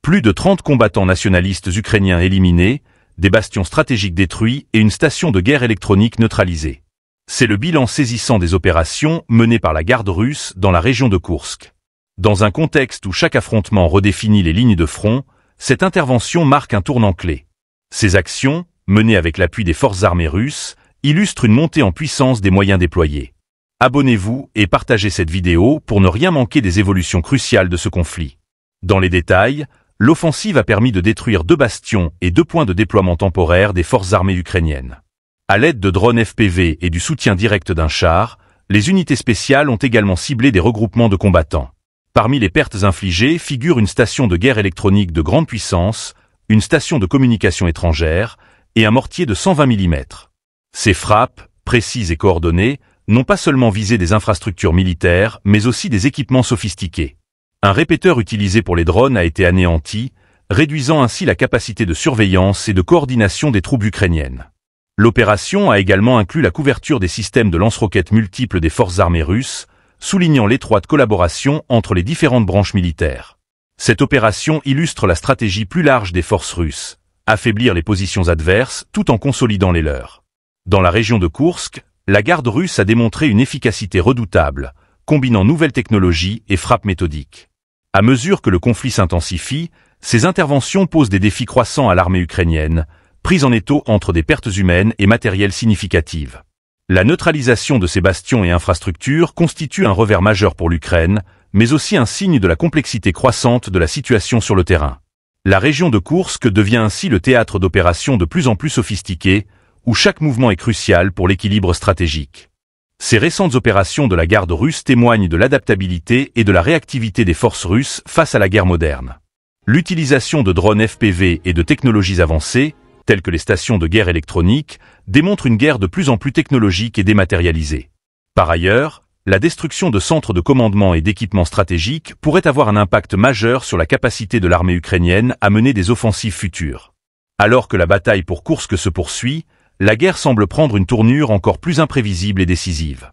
Plus de 30 combattants nationalistes ukrainiens éliminés, des bastions stratégiques détruits et une station de guerre électronique neutralisée. C'est le bilan saisissant des opérations menées par la garde russe dans la région de Koursk. Dans un contexte où chaque affrontement redéfinit les lignes de front, cette intervention marque un tournant clé. Ces actions, menées avec l'appui des forces armées russes, illustrent une montée en puissance des moyens déployés. Abonnez-vous et partagez cette vidéo pour ne rien manquer des évolutions cruciales de ce conflit. Dans les détails, l'offensive a permis de détruire 2 bastions et 2 points de déploiement temporaire des forces armées ukrainiennes. À l'aide de drones FPV et du soutien direct d'un char, les unités spéciales ont également ciblé des regroupements de combattants. Parmi les pertes infligées figurent une station de guerre électronique de grande puissance, une station de communication étrangère et un mortier de 120 mm. Ces frappes, précises et coordonnées, n'ont pas seulement visé des infrastructures militaires, mais aussi des équipements sophistiqués. Un répéteur utilisé pour les drones a été anéanti, réduisant ainsi la capacité de surveillance et de coordination des troupes ukrainiennes. L'opération a également inclus la couverture des systèmes de lance-roquettes multiples des forces armées russes, soulignant l'étroite collaboration entre les différentes branches militaires. Cette opération illustre la stratégie plus large des forces russes, affaiblir les positions adverses tout en consolidant les leurs. Dans la région de Koursk, la garde russe a démontré une efficacité redoutable, combinant nouvelles technologies et frappes méthodiques. À mesure que le conflit s'intensifie, ces interventions posent des défis croissants à l'armée ukrainienne, prise en étau entre des pertes humaines et matérielles significatives. La neutralisation de ces bastions et infrastructures constitue un revers majeur pour l'Ukraine, mais aussi un signe de la complexité croissante de la situation sur le terrain. La région de Koursk devient ainsi le théâtre d'opérations de plus en plus sophistiquées, où chaque mouvement est crucial pour l'équilibre stratégique. Ces récentes opérations de la garde russe témoignent de l'adaptabilité et de la réactivité des forces russes face à la guerre moderne. L'utilisation de drones FPV et de technologies avancées, telles que les stations de guerre électronique, démontre une guerre de plus en plus technologique et dématérialisée. Par ailleurs, la destruction de centres de commandement et d'équipements stratégiques pourrait avoir un impact majeur sur la capacité de l'armée ukrainienne à mener des offensives futures. Alors que la bataille pour Koursk se poursuit, la guerre semble prendre une tournure encore plus imprévisible et décisive.